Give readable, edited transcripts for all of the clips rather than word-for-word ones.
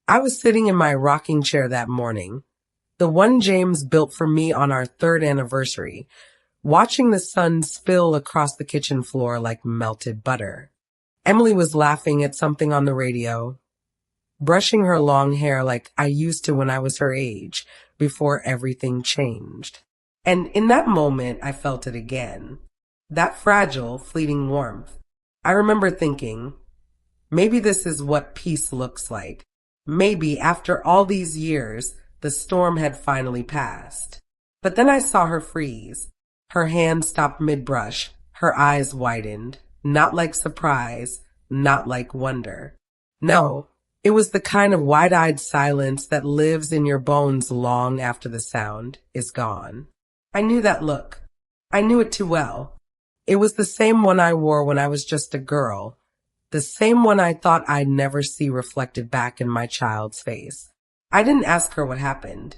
I was sitting in my rocking chair that morning, the one James built for me on our third anniversary, watching the sun spill across the kitchen floor like melted butter. Emily was laughing at something on the radio, brushing her long hair like I used to when I was her age, before everything changed. And in that moment, I felt it again. That fragile, fleeting warmth. I remember thinking, maybe this is what peace looks like. Maybe after all these years, the storm had finally passed. But then I saw her freeze. Her hand stopped mid-brush. Her eyes widened. Not like surprise, not like wonder. No, it was the kind of wide-eyed silence that lives in your bones long after the sound is gone. I knew that look. I knew it too well. It was the same one I wore when I was just a girl. The same one I thought I'd never see reflected back in my child's face. I didn't ask her what happened.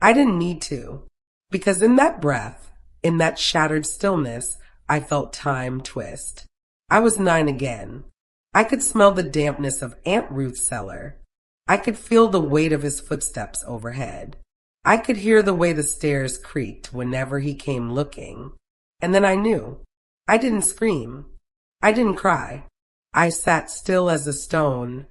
I didn't need to. Because in that breath, in that shattered stillness, I felt time twist. I was 9 again. I could smell the dampness of Aunt Ruth's cellar. I could feel the weight of his footsteps overhead. I could hear the way the stairs creaked whenever he came looking. And then I knew. I didn't scream. I didn't cry. I sat still as a stone,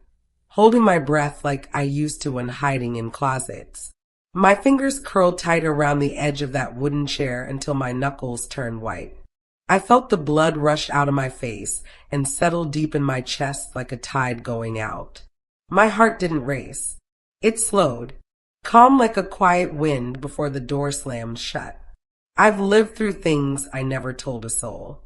holding my breath like I used to when hiding in closets. My fingers curled tight around the edge of that wooden chair until my knuckles turned white. I felt the blood rush out of my face and settle deep in my chest like a tide going out. My heart didn't race. It slowed, calm like a quiet wind before the door slammed shut. I've lived through things I never told a soul.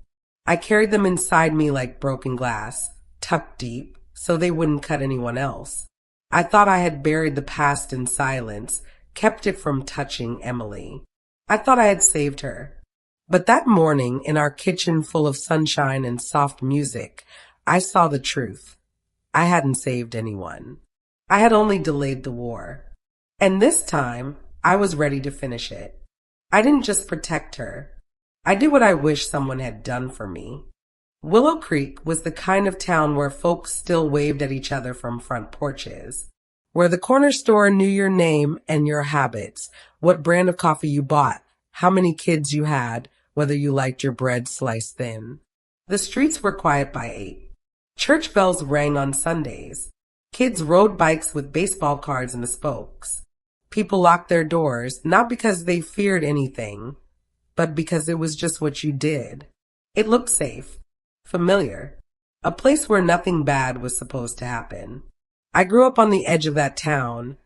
I carried them inside me like broken glass, tucked deep, so they wouldn't cut anyone else. I thought I had buried the past in silence, kept it from touching Emily. I thought I had saved her. But that morning, in our kitchen full of sunshine and soft music, I saw the truth. I hadn't saved anyone. I had only delayed the war. And this time, I was ready to finish it. I didn't just protect her. I did what I wish someone had done for me. Willow Creek was the kind of town where folks still waved at each other from front porches, where the corner store knew your name and your habits, what brand of coffee you bought, how many kids you had, whether you liked your bread sliced thin. The streets were quiet by 8. Church bells rang on Sundays. Kids rode bikes with baseball cards in the spokes. People locked their doors, not because they feared anything, but because it was just what you did. It looked safe, familiar, a place where nothing bad was supposed to happen. I grew up on the edge of that town,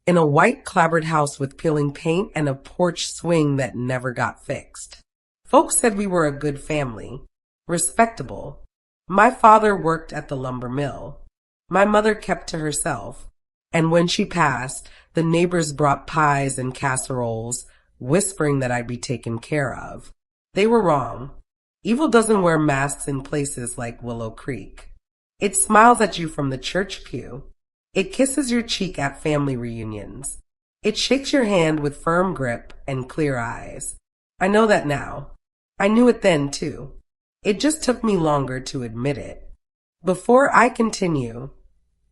in a white clapboard house with peeling paint and a porch swing that never got fixed. Folks said we were a good family, respectable. My father worked at the lumber mill. My mother kept to herself. And when she passed, the neighbors brought pies and casseroles, whispering that I'd be taken care of. They were wrong. Evil doesn't wear masks in places like Willow Creek. It smiles at you from the church pew. It kisses your cheek at family reunions. It shakes your hand with firm grip and clear eyes. I know that now. I knew it then, too. It just took me longer to admit it. Before I continue,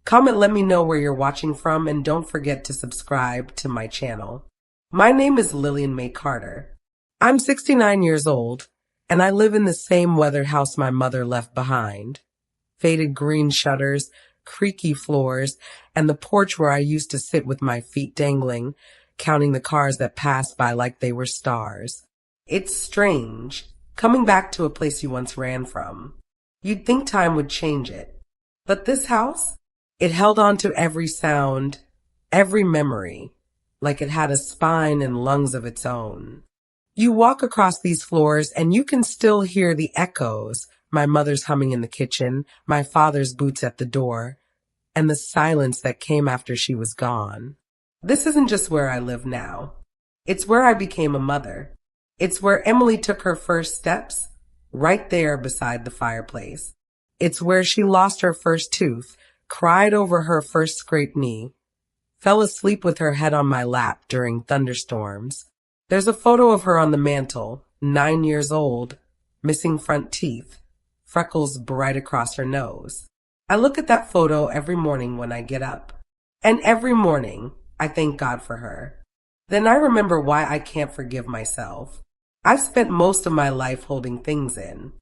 comment, let me know where you're watching from, and don't forget to subscribe to my channel. My name is Lillian Mae Carter. I'm 69 years old, and I live in the same weathered house my mother left behind. Faded green shutters, creaky floors, and the porch where I used to sit with my feet dangling, counting the cars that passed by like they were stars. It's strange, coming back to a place you once ran from. You'd think time would change it. But this house, it held on to every sound, every memory, like it had a spine and lungs of its own. You walk across these floors and you can still hear the echoes, my mother's humming in the kitchen, my father's boots at the door, and the silence that came after she was gone. This isn't just where I live now. It's where I became a mother. It's where Emily took her first steps, right there beside the fireplace. It's where she lost her first tooth, cried over her first scraped knee, fell asleep with her head on my lap during thunderstorms. There's a photo of her on the mantle, 9 years old, missing front teeth, freckles bright across her nose. I look at that photo every morning when I get up. And every morning, I thank God for her. Then I remember why I can't forgive myself. I've spent most of my life holding things in,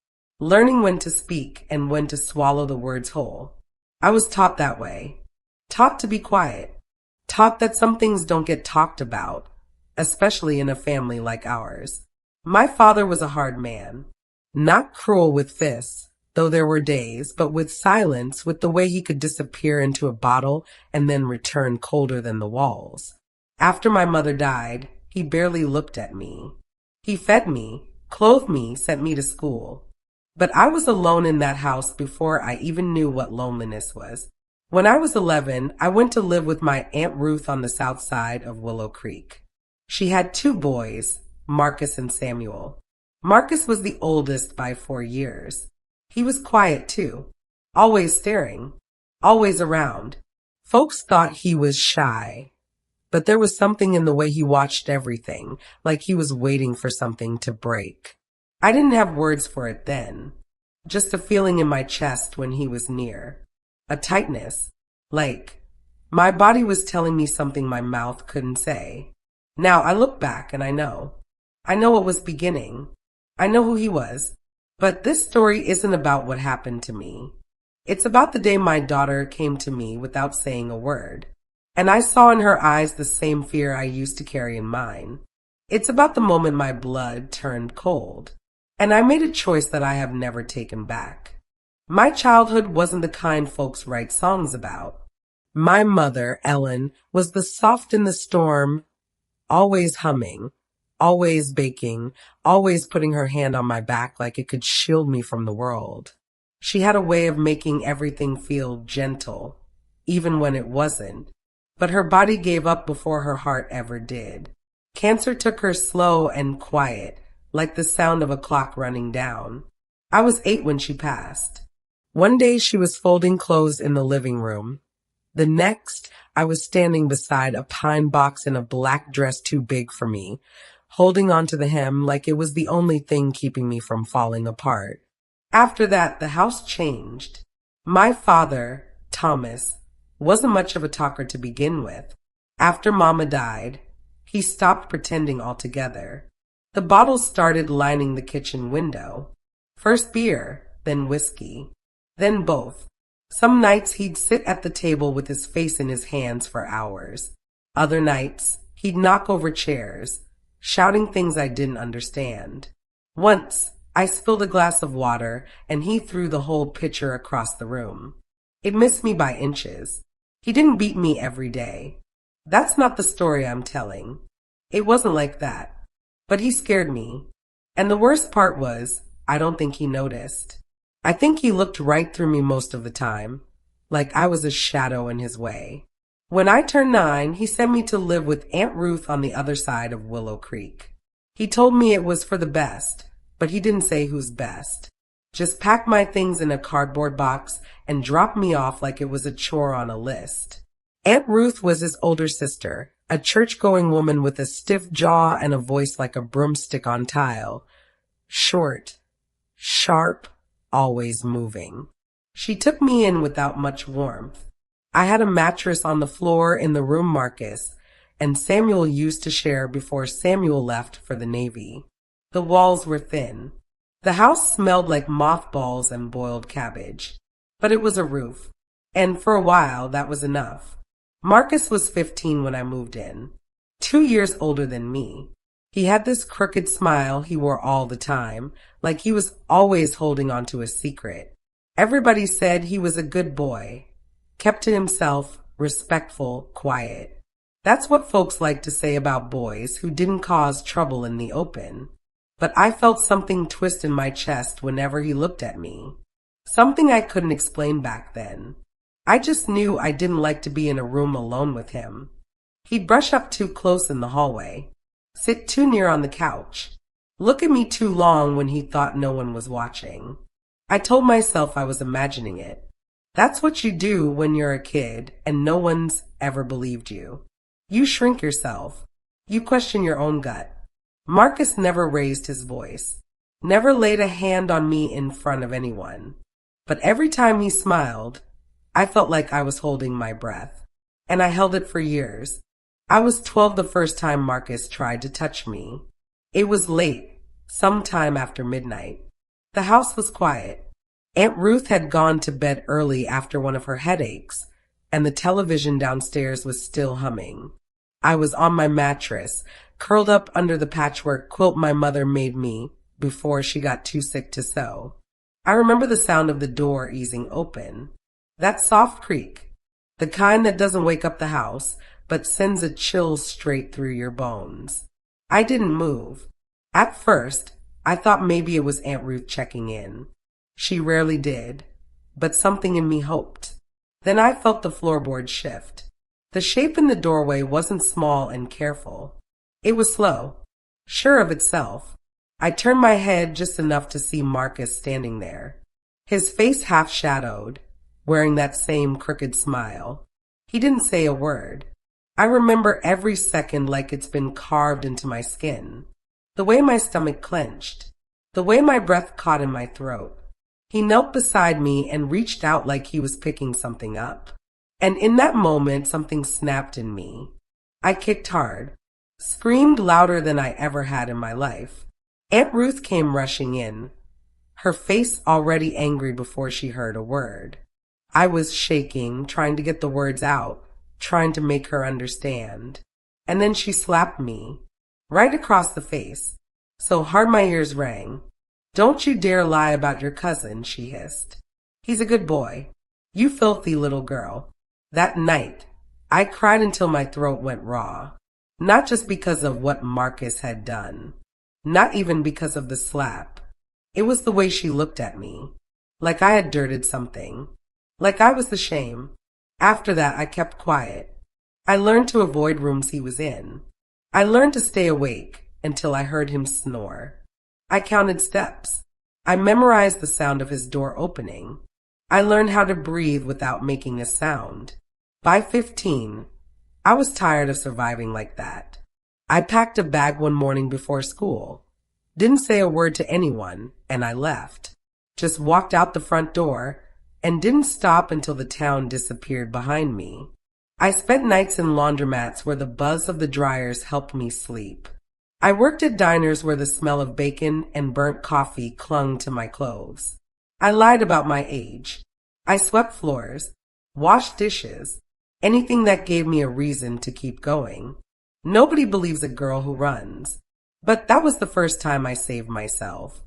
learning when to speak and when to swallow the words whole. I was taught that way. Taught to be quiet. Taught that some things don't get talked about, especially in a family like ours. My father was a hard man. Not cruel with fists, though there were days, but with silence, with the way he could disappear into a bottle and then return colder than the walls. After my mother died, he barely looked at me. He fed me, clothed me, sent me to school. But I was alone in that house before I even knew what loneliness was. When I was 11, I went to live with my Aunt Ruth on the south side of Willow Creek. She had 2 boys, Marcus and Samuel. Marcus was the oldest by 4 years. He was quiet too, always staring, always around. Folks thought he was shy, but there was something in the way he watched everything, like he was waiting for something to break. I didn't have words for it then, just a feeling in my chest when he was near. A tightness, like my body was telling me something my mouth couldn't say. Now I look back and I know. I know what was beginning. I know who he was. But this story isn't about what happened to me. It's about the day my daughter came to me without saying a word. And I saw in her eyes the same fear I used to carry in mine. It's about the moment my blood turned cold. And I made a choice that I have never taken back. My childhood wasn't the kind folks write songs about. My mother, Ellen, was the soft in the storm, always humming, always baking, always putting her hand on my back like it could shield me from the world. She had a way of making everything feel gentle, even when it wasn't. But her body gave up before her heart ever did. Cancer took her slow and quiet, like the sound of a clock running down. I was 8 when she passed. One day she was folding clothes in the living room. The next, I was standing beside a pine box in a black dress too big for me, holding onto the hem like it was the only thing keeping me from falling apart. After that, the house changed. My father, Thomas, wasn't much of a talker to begin with. After Mama died, he stopped pretending altogether. The bottles started lining the kitchen window. First beer, then whiskey, then both. Some nights he'd sit at the table with his face in his hands for hours. Other nights, he'd knock over chairs, shouting things I didn't understand. Once, I spilled a glass of water and he threw the whole pitcher across the room. It missed me by inches. He didn't beat me every day. That's not the story I'm telling. It wasn't like that. But he scared me. And the worst part was, I don't think he noticed. I think he looked right through me most of the time, like I was a shadow in his way. When I turned 9, he sent me to live with Aunt Ruth on the other side of Willow Creek. He told me it was for the best, but he didn't say who's best. Just pack my things in a cardboard box and drop me off like it was a chore on a list. Aunt Ruth was his older sister, a church-going woman with a stiff jaw and a voice like a broomstick on tile. Short, sharp, always moving. She took me in without much warmth. I had a mattress on the floor in the room Marcus and Samuel used to share before Samuel left for the Navy. The walls were thin. The house smelled like mothballs and boiled cabbage. But it was a roof. And for a while, that was enough. Marcus was 15 when I moved in, 2 years older than me. He had this crooked smile he wore all the time, like he was always holding on to a secret. Everybody said he was a good boy, kept to himself, respectful, quiet. That's what folks like to say about boys who didn't cause trouble in the open. But I felt something twist in my chest whenever he looked at me. Something I couldn't explain back then. I just knew I didn't like to be in a room alone with him. He'd brush up too close in the hallway, sit too near on the couch, look at me too long when he thought no one was watching. I told myself I was imagining it. That's what you do when you're a kid and no one's ever believed you. You shrink yourself. You question your own gut. Marcus never raised his voice, never laid a hand on me in front of anyone. But every time he smiled, I felt like I was holding my breath. and I held it for years. I was 12 the first time Marcus tried to touch me. It was late, sometime after midnight. The house was quiet. Aunt Ruth had gone to bed early after one of her headaches, and the television downstairs was still humming. I was on my mattress, curled up under the patchwork quilt my mother made me before she got too sick to sew. I remember the sound of the door easing open. That soft creak, the kind that doesn't wake up the house, but sends a chill straight through your bones. I didn't move. At first, I thought maybe it was Aunt Ruth checking in. She rarely did, but something in me hoped. Then I felt the floorboard shift. The shape in the doorway wasn't small and careful. It was slow, sure of itself. I turned my head just enough to see Marcus standing there, his face half shadowed, wearing that same crooked smile. He didn't say a word. I remember every second like it's been carved into my skin. The way my stomach clenched, the way my breath caught in my throat. He knelt beside me and reached out like he was picking something up. And in that moment, something snapped in me. I kicked hard, screamed louder than I ever had in my life. Aunt Ruth came rushing in, her face already angry before she heard a word. I was shaking, trying to get the words out, trying to make her understand. And then she slapped me, right across the face, so hard my ears rang. "Don't you dare lie about your cousin," she hissed. "He's a good boy. You filthy little girl." That night, I cried until my throat went raw. Not just because of what Marcus had done. Not even because of the slap. It was the way she looked at me. Like I had dirted something. Like I was the shame. After that, I kept quiet. I learned to avoid rooms he was in. I learned to stay awake until I heard him snore. I counted steps. I memorized the sound of his door opening. I learned how to breathe without making a sound. By 15, I was tired of surviving like that. I packed a bag one morning before school. Didn't say a word to anyone, and I left. Just walked out the front door and didn't stop until the town disappeared behind me. I spent nights in laundromats where the buzz of the dryers helped me sleep. I worked at diners where the smell of bacon and burnt coffee clung to my clothes. I lied about my age. I swept floors, washed dishes, anything that gave me a reason to keep going. Nobody believes a girl who runs. But that was the first time I saved myself.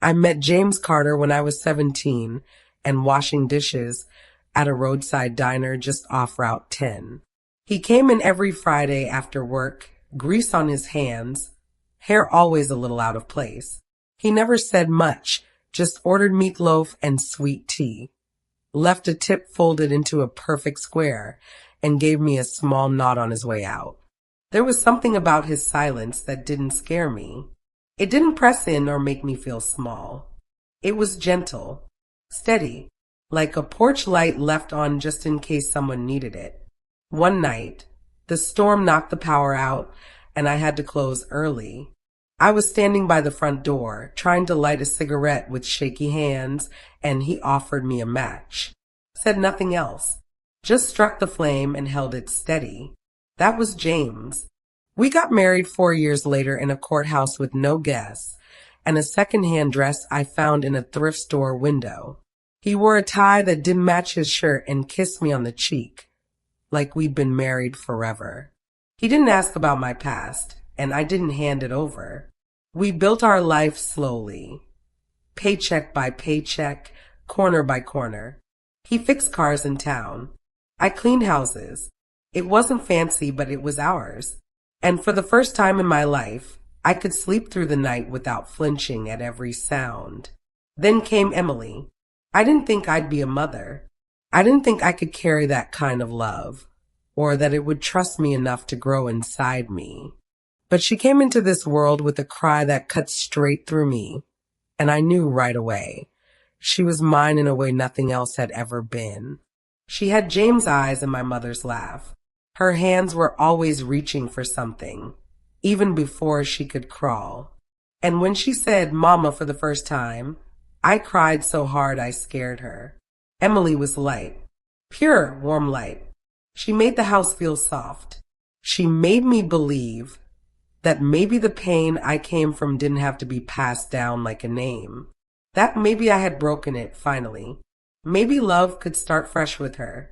I met James Carter when I was 17 and washing dishes at a roadside diner just off Route 10. He came in every Friday after work, grease on his hands, hair always a little out of place. He never said much, just ordered meatloaf and sweet tea, left a tip folded into a perfect square, and gave me a small nod on his way out. There was something about his silence that didn't scare me. It didn't press in or make me feel small. It was gentle, steady, like a porch light left on just in case someone needed it. One night, the storm knocked the power out, and I had to close early. I was standing by the front door, trying to light a cigarette with shaky hands, and he offered me a match. Said nothing else. Just struck the flame and held it steady. That was James. We got married 4 years later in a courthouse with no guests, and a second-hand dress I found in a thrift store window. He wore a tie that didn't match his shirt and kissed me on the cheek, like we'd been married forever. He didn't ask about my past, and I didn't hand it over. We built our life slowly, paycheck by paycheck, corner by corner. He fixed cars in town. I cleaned houses. It wasn't fancy, but it was ours. And for the first time in my life, I could sleep through the night without flinching at every sound. Then came Emily. I didn't think I'd be a mother. I didn't think I could carry that kind of love, or that it would trust me enough to grow inside me. But she came into this world with a cry that cut straight through me, and I knew right away. She was mine in a way nothing else had ever been. She had James' eyes and my mother's laugh. Her hands were always reaching for something, even before she could crawl. And when she said "Mama" for the first time, I cried so hard I scared her. Emily was light, pure, warm light. She made the house feel soft. She made me believe that maybe the pain I came from didn't have to be passed down like a name. That maybe I had broken it, finally. Maybe love could start fresh with her.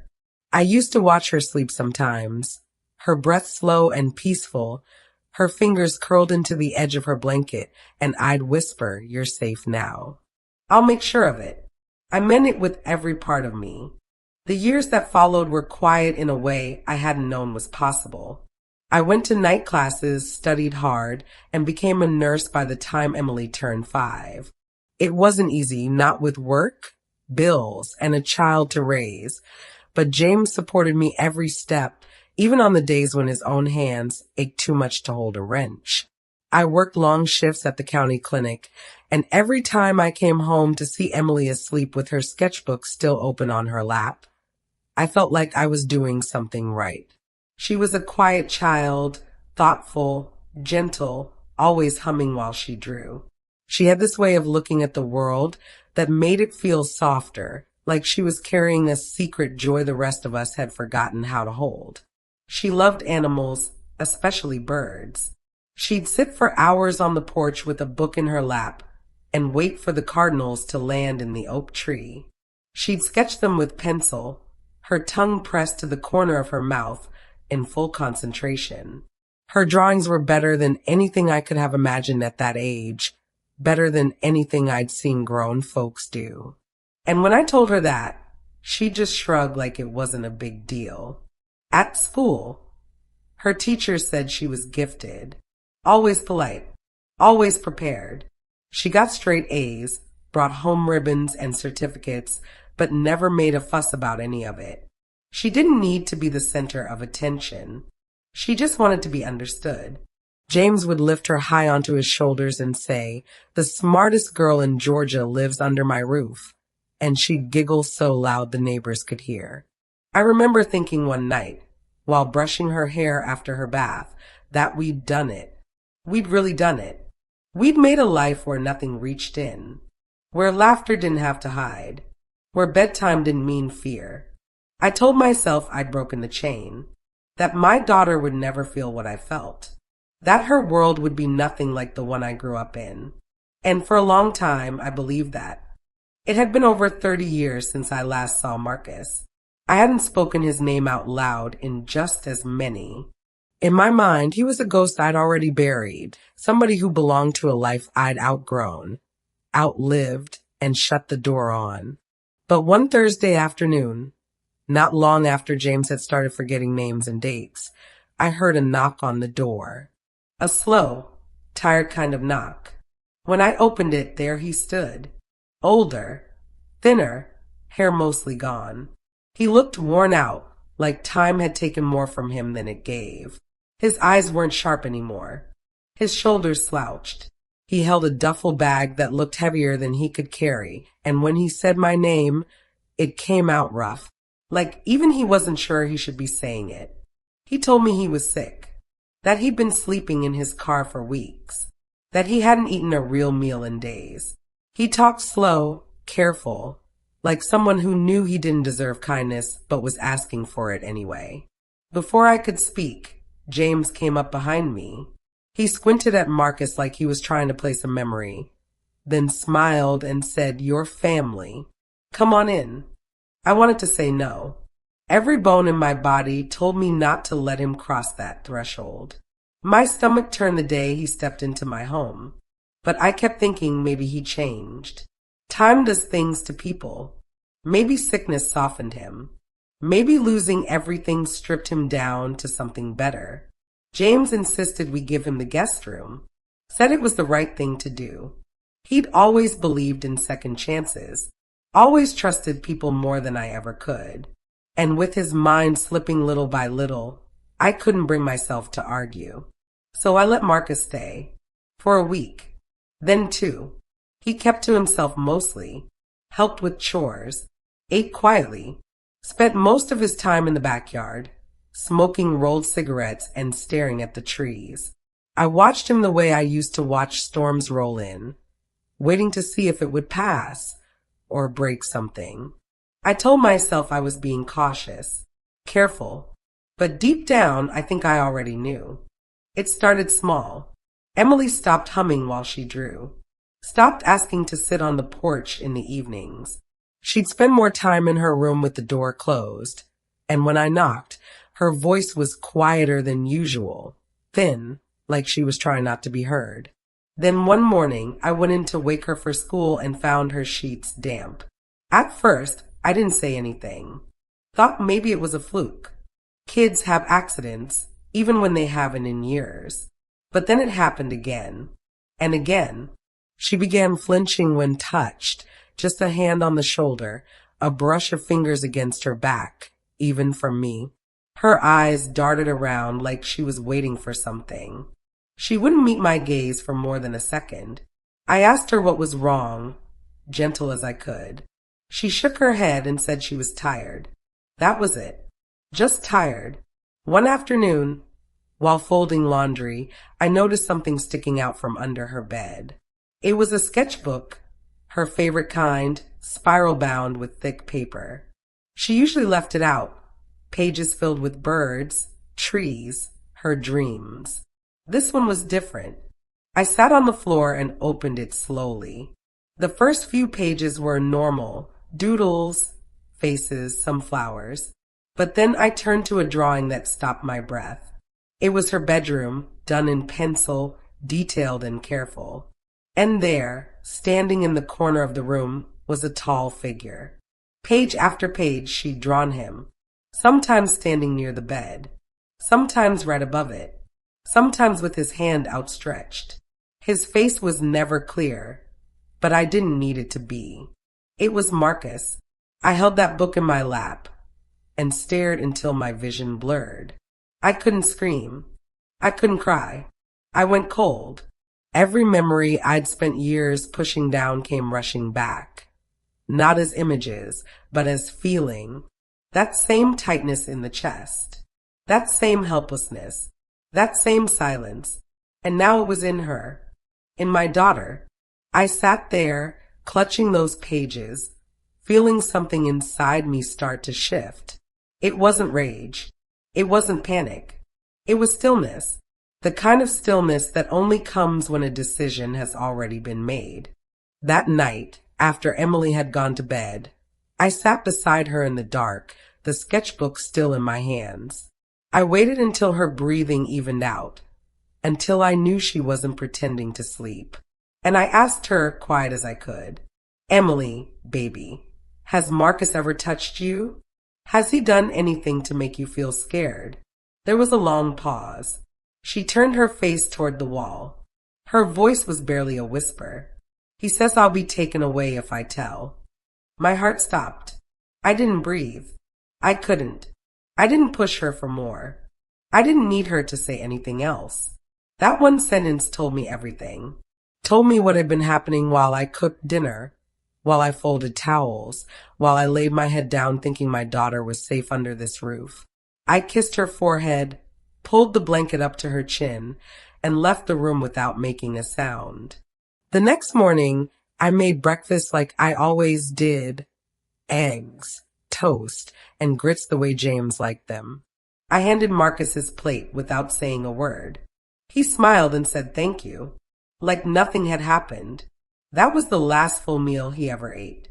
I used to watch her sleep sometimes, her breath slow and peaceful, her fingers curled into the edge of her blanket, and I'd whisper, "You're safe now." I'll make sure of it. I meant it with every part of me. The years that followed were quiet in a way I hadn't known was possible. I went to night classes, studied hard, and became a nurse by the time Emily turned 5. It wasn't easy, not with work, bills, and a child to raise, but James supported me every step, even on the days when his own hands ached too much to hold a wrench. I worked long shifts at the county clinic, and every time I came home to see Emily asleep with her sketchbook still open on her lap, I felt like I was doing something right. She was a quiet child, thoughtful, gentle, always humming while she drew. She had this way of looking at the world that made it feel softer, like she was carrying a secret joy the rest of us had forgotten how to hold. She loved animals, especially birds. She'd sit for hours on the porch with a book in her lap and wait for the cardinals to land in the oak tree. She'd sketch them with pencil, her tongue pressed to the corner of her mouth in full concentration. Her drawings were better than anything I could have imagined at that age, better than anything I'd seen grown folks do. And when I told her that, she just shrugged like it wasn't a big deal. At school, her teacher said she was gifted, always polite, always prepared. She got straight A's, brought home ribbons and certificates, but never made a fuss about any of it. She didn't need to be the center of attention. She just wanted to be understood. James would lift her high onto his shoulders and say, "The smartest girl in Georgia lives under my roof." And she'd giggle so loud the neighbors could hear. I remember thinking one night, while brushing her hair after her bath, that we'd done it. We'd really done it. We'd made a life where nothing reached in, where laughter didn't have to hide, where bedtime didn't mean fear. I told myself I'd broken the chain, that my daughter would never feel what I felt, that her world would be nothing like the one I grew up in. And for a long time, I believed that. It had been over 30 years since I last saw Marcus. I hadn't spoken his name out loud in just as many. In my mind, he was a ghost I'd already buried, somebody who belonged to a life I'd outgrown, outlived, and shut the door on. But one Thursday afternoon, not long after James had started forgetting names and dates, I heard a knock on the door. A slow, tired kind of knock. When I opened it, there he stood. Older, thinner, hair mostly gone. He looked worn out, like time had taken more from him than it gave. His eyes weren't sharp anymore. His shoulders slouched. He held a duffel bag that looked heavier than he could carry, and when he said my name, it came out rough, like even he wasn't sure he should be saying it. He told me he was sick, that he'd been sleeping in his car for weeks, that he hadn't eaten a real meal in days. He talked slow, careful, like someone who knew he didn't deserve kindness but was asking for it anyway. Before I could speak, James came up behind me. He squinted at Marcus like he was trying to place a memory, then smiled and said, "Your family. Come on in." I wanted to say no. Every bone in my body told me not to let him cross that threshold. My stomach turned the day he stepped into my home. But I kept thinking maybe he changed. Time does things to people. Maybe sickness softened him. Maybe losing everything stripped him down to something better. James insisted we give him the guest room, said it was the right thing to do. He'd always believed in second chances, always trusted people more than I ever could. And with his mind slipping little by little, I couldn't bring myself to argue. So I let Marcus stay. For a week. Then 2. He kept to himself mostly, helped with chores, ate quietly, spent most of his time in the backyard, smoking rolled cigarettes and staring at the trees. I watched him the way I used to watch storms roll in, waiting to see if it would pass or break something. I told myself I was being cautious, careful, But deep down, I think I already knew. It started small. Emily stopped humming while she drew. Stopped asking to sit on the porch in the evenings. She'd spend more time in her room with the door closed. And when I knocked, her voice was quieter than usual, thin, like she was trying not to be heard. Then one morning, I went in to wake her for school and found her sheets damp. At first, I didn't say anything. Thought maybe it was a fluke. Kids have accidents, even when they haven't in years. But then it happened again. And again. She began flinching when touched, just a hand on the shoulder, a brush of fingers against her back, even from me. Her eyes darted around like she was waiting for something. She wouldn't meet my gaze for more than a second. I asked her what was wrong, gentle as I could. She shook her head and said she was tired. That was it. Just tired. One afternoon, while folding laundry, I noticed something sticking out from under her bed. It was a sketchbook, her favorite kind, spiral-bound with thick paper. She usually left it out, pages filled with birds, trees, her dreams. This one was different. I sat on the floor and opened it slowly. The first few pages were normal, doodles, faces, some flowers. But then I turned to a drawing that stopped my breath. It was her bedroom, done in pencil, detailed and careful. And there, standing in the corner of the room, was a tall figure. Page after page she'd drawn him, sometimes standing near the bed, sometimes right above it, sometimes with his hand outstretched. His face was never clear, but I didn't need it to be. It was Marcus. I held that book in my lap and stared until my vision blurred. I couldn't scream. I couldn't cry. I went cold. Every memory I'd spent years pushing down came rushing back. Not as images, but as feeling. That same tightness in the chest. That same helplessness. That same silence. And now it was in her. In my daughter. I sat there, clutching those pages, feeling something inside me start to shift. It wasn't rage. It wasn't panic. It was stillness. The kind of stillness that only comes when a decision has already been made. That night, after Emily had gone to bed, I sat beside her in the dark, the sketchbook still in my hands. I waited until her breathing evened out, until I knew she wasn't pretending to sleep. And I asked her, quiet as I could, Emily, baby, has Marcus ever touched you? Has he done anything to make you feel scared? There was a long pause. She turned her face toward the wall. Her voice was barely a whisper. He says I'll be taken away if I tell. My heart stopped. I didn't breathe. I couldn't. I didn't push her for more. I didn't need her to say anything else. That one sentence told me everything. Told me what had been happening while I cooked dinner, while I folded towels, while I laid my head down thinking my daughter was safe under this roof. I kissed her forehead, pulled the blanket up to her chin, and left the room without making a sound. The next morning, I made breakfast like I always did. Eggs, toast, and grits the way James liked them. I handed Marcus his plate without saying a word. He smiled and said thank you, like nothing had happened. That was the last full meal he ever ate.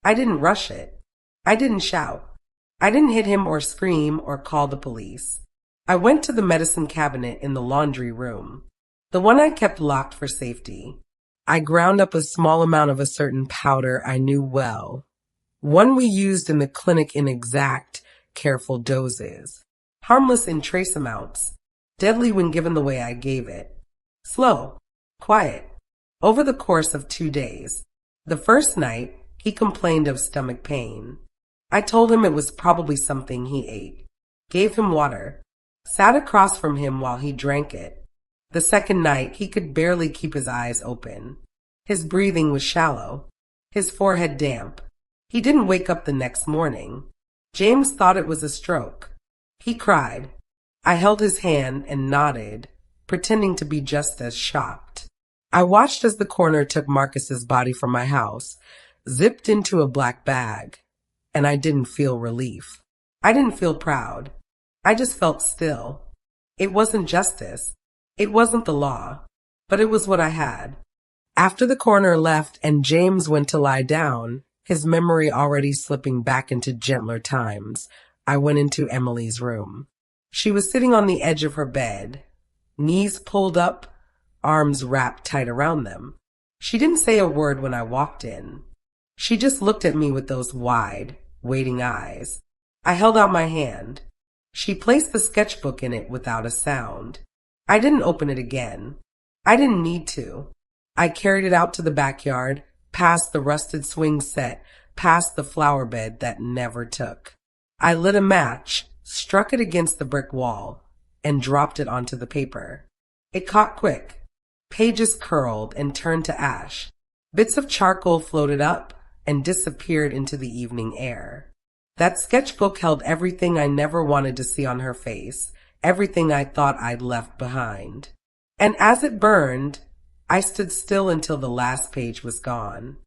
I didn't rush it. I didn't shout. I didn't hit him or scream or call the police. I went to the medicine cabinet in the laundry room, the one I kept locked for safety. I ground up a small amount of a certain powder I knew well, one we used in the clinic in exact, careful doses, harmless in trace amounts, deadly when given the way I gave it. Slow, quiet. Over the course of 2 days, the first night, he complained of stomach pain. I told him it was probably something he ate, gave him water, sat across from him while he drank it. The second night, he could barely keep his eyes open. His breathing was shallow, his forehead damp. He didn't wake up the next morning. James thought it was a stroke. He cried. I held his hand and nodded, pretending to be just as shocked. I watched as the coroner took Marcus's body from my house, zipped into a black bag, and I didn't feel relief. I didn't feel proud. I just felt still. It wasn't justice. It wasn't the law. But it was what I had. After the coroner left and James went to lie down, his memory already slipping back into gentler times, I went into Emily's room. She was sitting on the edge of her bed, knees pulled up, arms wrapped tight around them. She didn't say a word when I walked in. She just looked at me with those wide, waiting eyes. I held out my hand. She placed the sketchbook in it without a sound. I didn't open it again. I didn't need to. I carried it out to the backyard, past the rusted swing set, past the flower bed that never took. I lit a match, struck it against the brick wall, and dropped it onto the paper. It caught quick. Pages curled and turned to ash. Bits of charcoal floated up and disappeared into the evening air. That sketchbook held everything I never wanted to see on her face, everything I thought I'd left behind. And as it burned, I stood still until the last page was gone.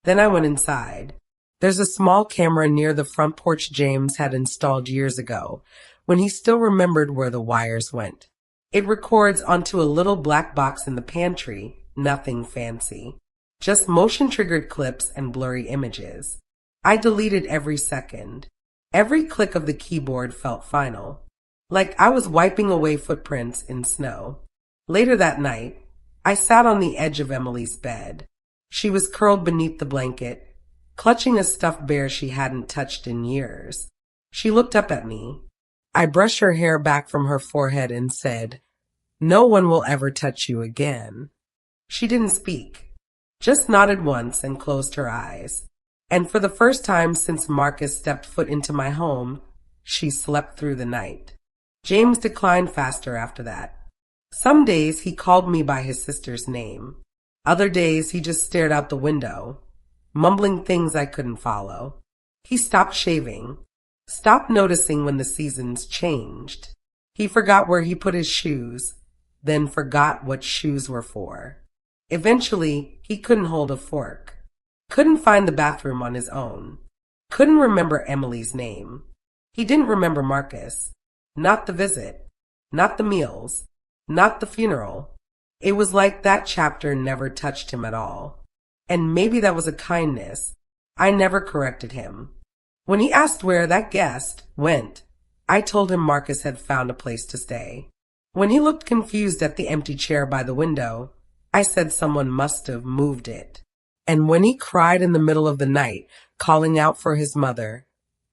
Then I went inside. There's a small camera near the front porch James had installed years ago, when he still remembered where the wires went. It records onto a little black box in the pantry, nothing fancy. Just motion-triggered clips and blurry images. I deleted every second. Every click of the keyboard felt final, like I was wiping away footprints in snow. Later that night, I sat on the edge of Emily's bed. She was curled beneath the blanket, clutching a stuffed bear she hadn't touched in years. She looked up at me. I brushed her hair back from her forehead and said, "No one will ever touch you again." She didn't speak, just nodded once and closed her eyes. And for the first time since Marcus stepped foot into my home, she slept through the night. James declined faster after that. Some days he called me by his sister's name. Other days he just stared out the window, mumbling things I couldn't follow. He stopped shaving, stopped noticing when the seasons changed. He forgot where he put his shoes, then forgot what shoes were for. Eventually, he couldn't hold a fork, couldn't find the bathroom on his own, couldn't remember Emily's name. He didn't remember Marcus, not the visit, not the meals, not the funeral. It was like that chapter never touched him at all. And maybe that was a kindness. I never corrected him. When he asked where that guest went, I told him Marcus had found a place to stay. When he looked confused at the empty chair by the window, I said someone must have moved it. And when he cried in the middle of the night, calling out for his mother,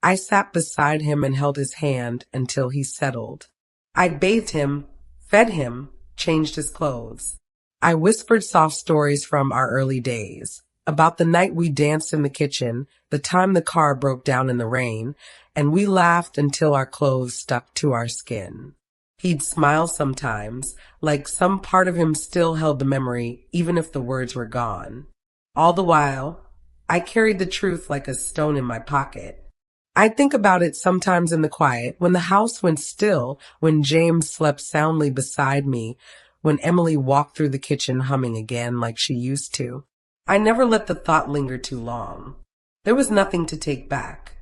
I sat beside him and held his hand until he settled. I bathed him, fed him, changed his clothes. I whispered soft stories from our early days, about the night we danced in the kitchen, the time the car broke down in the rain, and we laughed until our clothes stuck to our skin. He'd smile sometimes, like some part of him still held the memory, even if the words were gone. All the while, I carried the truth like a stone in my pocket. I'd think about it sometimes in the quiet, when the house went still, when James slept soundly beside me, when Emily walked through the kitchen humming again like she used to. I never let the thought linger too long. There was nothing to take back.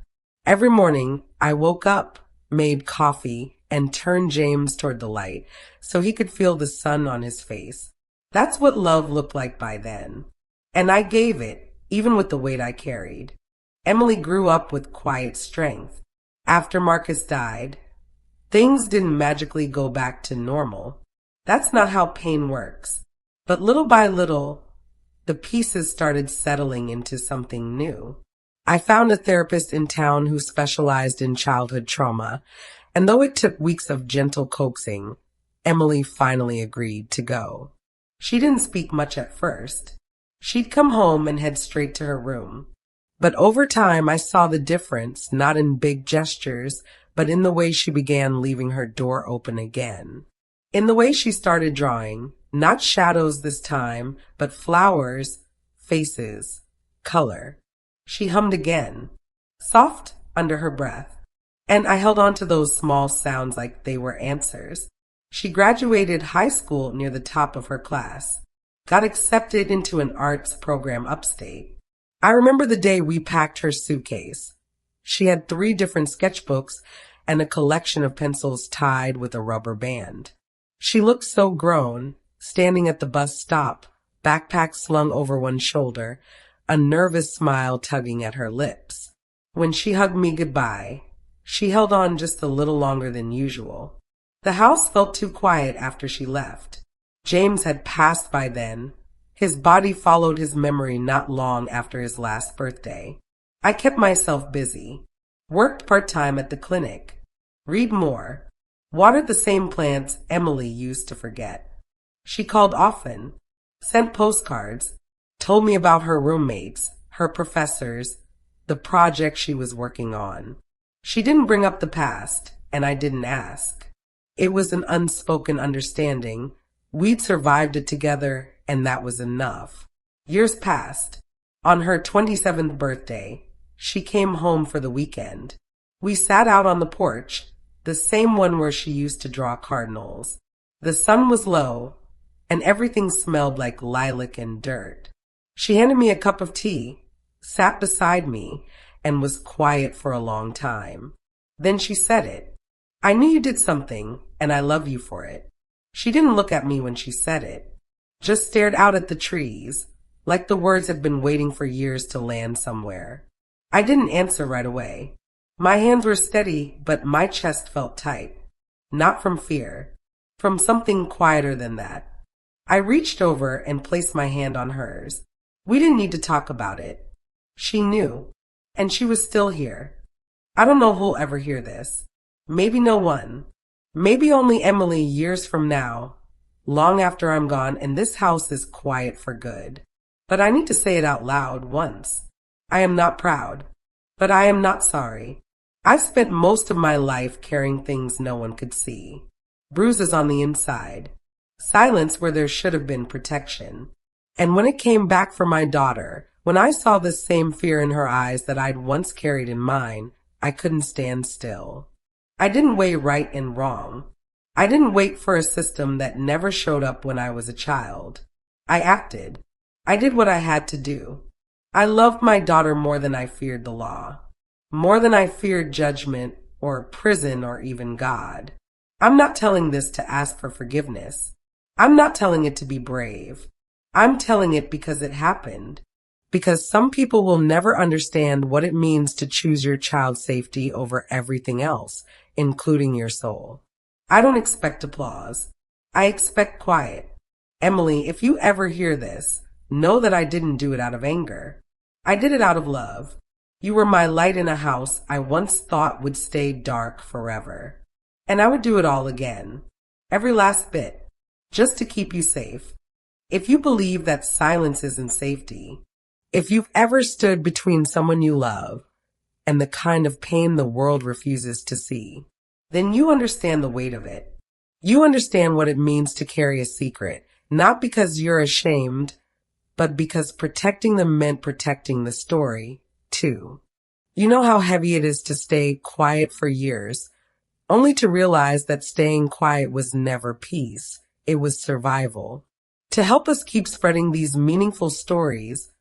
Every morning, I woke up, made coffee, and turned James toward the light so he could feel the sun on his face. That's what love looked like by then. And I gave it, even with the weight I carried. Emily grew up with quiet strength. After Marcus died, things didn't magically go back to normal. That's not how pain works. But little by little, the pieces started settling into something new. I found a therapist in town who specialized in childhood trauma, and though it took weeks of gentle coaxing, Emily finally agreed to go. She didn't speak much at first. She'd come home and head straight to her room. But over time, I saw the difference, not in big gestures, but in the way she began leaving her door open again. In the way she started drawing, not shadows this time, but flowers, faces, color. She hummed again, soft under her breath, and I held on to those small sounds like they were answers. She graduated high school near the top of her class, got accepted into an arts program upstate. I remember the day we packed her suitcase. She had 3 different sketchbooks, and a collection of pencils tied with a rubber band. She looked so grown, standing at the bus stop, backpack slung over one shoulder, a nervous smile tugging at her lips. When she hugged me goodbye, she held on just a little longer than usual. The house felt too quiet after she left. James had passed by then. His body followed his memory not long after his last birthday. I kept myself busy, worked part-time at the clinic, read more, watered the same plants Emily used to forget. She called often, sent postcards, told me about her roommates, her professors, the project she was working on. She didn't bring up the past, and I didn't ask. It was an unspoken understanding. We'd survived it together, and that was enough. Years passed. On her 27th birthday, she came home for the weekend. We sat out on the porch, the same one where she used to draw cardinals. The sun was low, and everything smelled like lilac and dirt. She handed me a cup of tea, sat beside me, and was quiet for a long time. Then she said it. I knew you did something, and I love you for it. She didn't look at me when she said it, just stared out at the trees, like the words had been waiting for years to land somewhere. I didn't answer right away. My hands were steady, but my chest felt tight. Not from fear, from something quieter than that. I reached over and placed my hand on hers. We didn't need to talk about it. She knew, and she was still here. I don't know who'll ever hear this. Maybe no one. Maybe only Emily years from now, long after I'm gone and this house is quiet for good. But I need to say it out loud once. I am not proud, but I am not sorry. I've spent most of my life carrying things no one could see. Bruises on the inside. Silence where there should have been protection. And when it came back for my daughter, when I saw the same fear in her eyes that I'd once carried in mine, I couldn't stand still. I didn't weigh right and wrong. I didn't wait for a system that never showed up when I was a child. I acted. I did what I had to do. I loved my daughter more than I feared the law, more than I feared judgment or prison or even God. I'm not telling this to ask for forgiveness. I'm not telling it to be brave. I'm telling it because it happened. Because some people will never understand what it means to choose your child's safety over everything else, including your soul. I don't expect applause. I expect quiet. Emily, if you ever hear this, know that I didn't do it out of anger. I did it out of love. You were my light in a house I once thought would stay dark forever. And I would do it all again. Every last bit. Just to keep you safe. If you believe that silence isn't safety, if you've ever stood between someone you love and the kind of pain the world refuses to see, then you understand the weight of it. You understand what it means to carry a secret, not because you're ashamed, but because protecting them meant protecting the story, too. You know how heavy it is to stay quiet for years, only to realize that staying quiet was never peace, it was survival. To help us keep spreading these meaningful stories,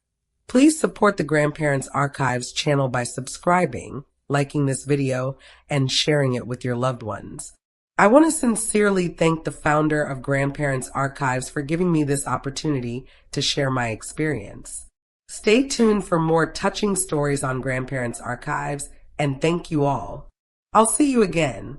please support the Grandparents Archives channel by subscribing, liking this video, and sharing it with your loved ones. I want to sincerely thank the founder of Grandparents Archives for giving me this opportunity to share my experience. Stay tuned for more touching stories on Grandparents Archives, and thank you all. I'll see you again.